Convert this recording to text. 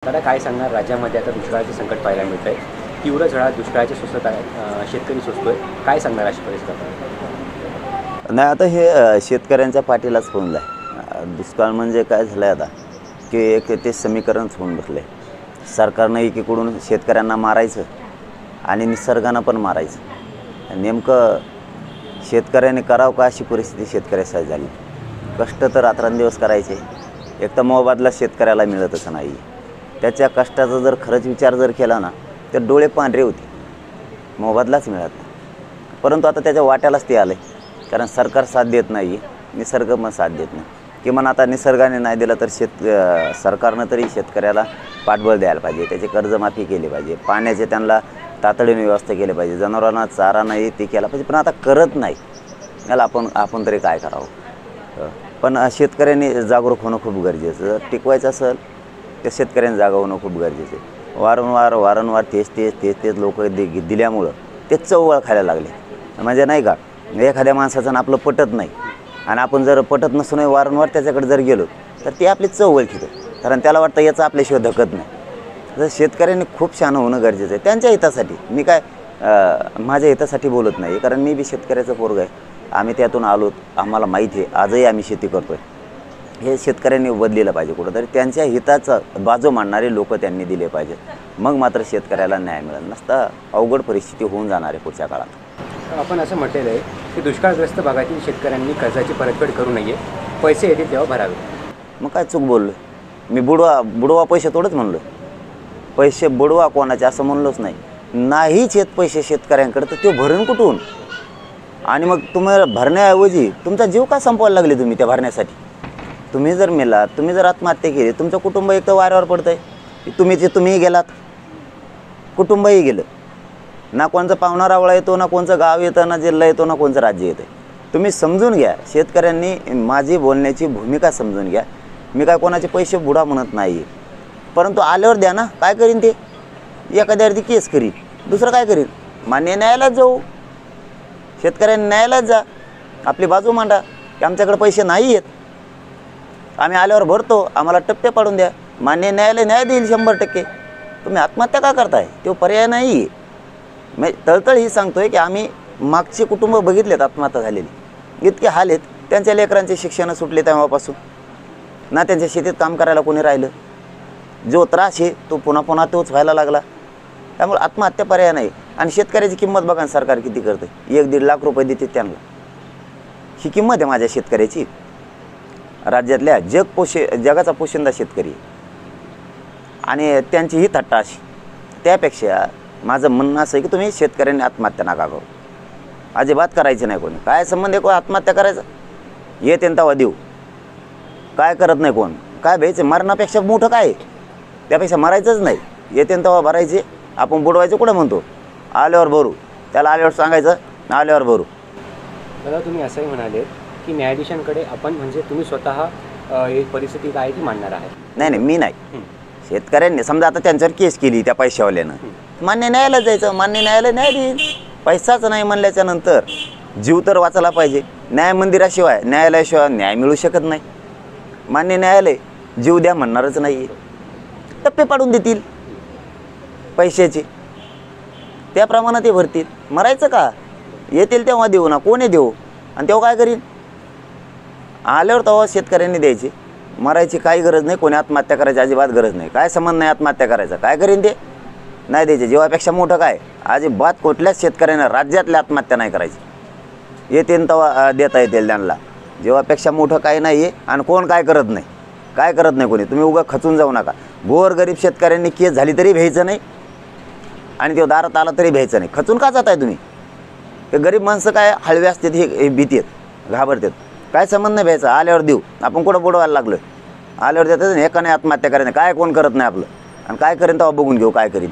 दादा काय सांगणार, राज्यामध्ये आता दुष्काळाचे संकट पाहायला मिळत आहे. तीव्र झळा दुष्काळाचे सोसत आहे, शेतकरी सोसतोय. काय सांगणार अशी परिस्थिती? नाही, आता हे शेतकऱ्यांच्या पाठीलाच होऊन आहे. दुष्काळ म्हणजे काय झालं आहे आता की एक ते समीकरणच होऊन बसले. सरकारनं एकीकडून शेतकऱ्यांना मारायचं आणि निसर्गानं पण मारायचं. नेमकं शेतकऱ्यांनी करावं का अशी परिस्थिती शेतकऱ्यासाठी झाली. कष्ट तर रात्रंदिवस करायचे, एक तर मोबदला शेतकऱ्याला मिळतच नाही. त्याच्या कष्टाचा जर खरंच विचार जर केला ना तर डोळे पांढरे होते, मोबदलाच मिळत नाही. परंतु आता त्याच्या वाट्यालाच ते आलं आहे, कारण सरकार साथ देत नाही, निसर्ग पण साथ देत नाही. किमान आता निसर्गाने नाही दिलं तर सरकारनं तरी शेतकऱ्याला पाठबळ द्यायला पाहिजे, त्याची कर्जमाफी केली पाहिजे, पाण्याचे त्यांना तातडीने व्यवस्था केली पाहिजे, जनावरांना चारा नाही ते केला पाहिजे. पण आता करत नाही, याला आपण तरी काय करावं. पण शेतकऱ्यांनी जागरूक होणं खूप गरजेचं. जर टिकवायचं असेल तर शेतकऱ्यांनी जागा होणं खूप गरजेचं आहे. वारंवार तेच लोक दिल्यामुळं ते चवळ खायला लागले. म्हणजे नाही का, एखाद्या माणसाचं आपलं पटत नाही आणि आपण जर पटत नसून वारंवार त्याच्याकडे जर गेलो तर ते आपली चव ओळखीतं, कारण त्याला वाटतं याचं आपल्याशिवाय धकत नाही. तर शेतकऱ्यांनी खूप शहाणं होणं गरजेचं आहे त्यांच्या हितासाठी. मी काय माझ्या हितासाठी बोलत नाही, कारण मी बी शेतकऱ्याचं पोरग आहे. आम्ही त्यातून आलो, आम्हाला माहिती आहे. आजही आम्ही शेती करतो आहे. हे शेतकऱ्यांनी बदलेलं पाहिजे कुठंतरी. त्यांच्या हिताचं बाजू मांडणारे लोक त्यांनी दिले पाहिजे, मग मात्र शेतकऱ्याला न्याय मिळेल. नसता अवघड परिस्थिती होऊन जाणार आहे पुढच्या काळात. आपण असं म्हटलेलं आहे की दुष्काळग्रस्त भागातील शेतकऱ्यांनी कर्जाची परतफेड करू नये, पैसे येतील तेव्हा भरावे. मग काय चूक बोललो? मी बुडवा पैसे थोडंच म्हणलो. पैसे बुडवा कोणाचे असं म्हणलोच नाही. नाहीच येत पैसे शेतकऱ्यांकडे तर ते भरून कुठून? आणि मग तुम्हाला भरण्याऐवजी तुमचा जीव का संपवायला लागले तुम्ही त्या भरण्यासाठी? तुम्ही जर मेलात, तुम्ही जर आत्महत्या केली, तुमचं कुटुंब एक तर वाऱ्यावर पडतं आहे. तुम्हीही गेलात, कुटुंबही गेलं. ना कोणचा पाहुणा रावळा येतो, ना कोणचं गाव येतं, ना जिल्हा येतो, ना कोणचं राज्य येतं. तुम्ही समजून घ्या. शेतकऱ्यांनी माझी बोलण्याची भूमिका समजून घ्या. मी काय कोणाचे पैसे बुडा म्हणत नाही, परंतु आल्यावर द्या ना. काय करीन ते? एखाद्यावरती केस करीन, दुसरं काय करीन? मान्य न्यायालयात जाऊ, शेतकऱ्यांनी न्यायालयात जा, आपली बाजू मांडा की आमच्याकडे पैसे नाही आहेत, आम्ही आल्यावर भरतो, आम्हाला टप्पे पाडून द्या. मान्य न्यायालय न्याय देईल 100%. तुम्ही आत्महत्या का करताय? तो पर्याय नाही आहे. मी तळतळ ही सांगतोय की आम्ही मागचे कुटुंब बघितलेत आत्महत्या झालेली, इतके हाल आहेत. त्यांच्या लेकरांचे शिक्षण सुटले तेव्हापासून, ना त्यांच्या शेतीत काम करायला कोणी राहिलं. जो त्रास आहे तो पुन्हा तोच व्हायला लागला. त्यामुळे आत्महत्या पर्याय नाही. आणि शेतकऱ्याची किंमत बघा, सरकार किती करतं. 1-1.5 लाख रुपये देते त्यांना. ही किंमत आहे माझ्या शेतकऱ्याची. राज्यातल्या जगाचा पोशिंदा शेतकरी आणि त्यांची ही थट्टा अशी. त्यापेक्षा माझं म्हणणं असं आहे की तुम्ही शेतकऱ्यांनी आत्महत्या नका करू, अजिबात करायचं नाही. कोणी काय संबंध आहे कोण आत्महत्या करायचं? येते तेव्हा देऊ, काय करत नाही कोण. काय भ्यायचं? मरणापेक्षा मोठं काय आहे? त्यापेक्षा मरायचंच नाही. येते तेव्हा भरायचे. आपण बुडवायचं कुठं म्हणतो? आल्यावर भरू. त्याला आल्यावर सांगायचं, आल्यावर भरू. दादा तुम्ही असंही म्हणाले की न्यायाधीशांकडे आपण, म्हणजे तुम्ही स्वतः ही परिस्थिती काय ती मांडणार आहे? नाही, मी नाही. शेतकऱ्यांनी समजा आता त्यांच्यावर केस केली त्या पैशावाल्यानं, मान्य न्यायालयात जायचं. मान्य न्यायालय न्याय देईल. पैसाच नाही म्हणल्याच्या नंतर जीव तर वाचायला पाहिजे. न्याय मंदिराशिवाय, न्यायालयाशिवाय न्याय मिळू शकत नाही. मान्य न्यायालय जीव द्या म्हणणारच नाही, टप्पे पाडून देतील पैशाचे, त्याप्रमाणे ते भरतील. मरायचं का? येतील तेव्हा देऊ ना, कोणी देऊ. आणि तेव्हा काय करीन? आल्यावर तेव्हा शेतकऱ्यांनी द्यायचे. मरायची काही गरज नाही, कोणी आत्महत्या करायची अजिबात गरज नाही. काय संबंध नाही आत्महत्या करायचा. काय करीन ते? नाही द्यायचे. जीवापेक्षा मोठं काय? अजिबात कुठल्याच शेतकऱ्यांना राज्यातल्या आत्महत्या नाही करायची. येतील तेव्हा देता येतील त्यांना. जीवापेक्षा मोठं काही नाही आहे. आणि कोण काय करत नाही कोणी. तुम्ही उगा खचून जाऊ नका. गोरगरीब शेतकऱ्यांनी केस झाली तरी भ्यायचं नाही, आणि तो दारात आला तरी भ्यायचं नाही. खचून का जात आहे तुम्ही? हे गरीब माणसं काय हळवे असतात, हे भीती आहेत, घाबरतात. काय संबंध नाही भ्यायचा. आल्यावर देऊ. आपण कुठं बुडवायला लागलो? आल्यावर देतात. एकाने आत्महत्या करायचं काय कोण करत नाही आपलं. आणि काय करेन तेव्हा बघून घेऊ काय करीन.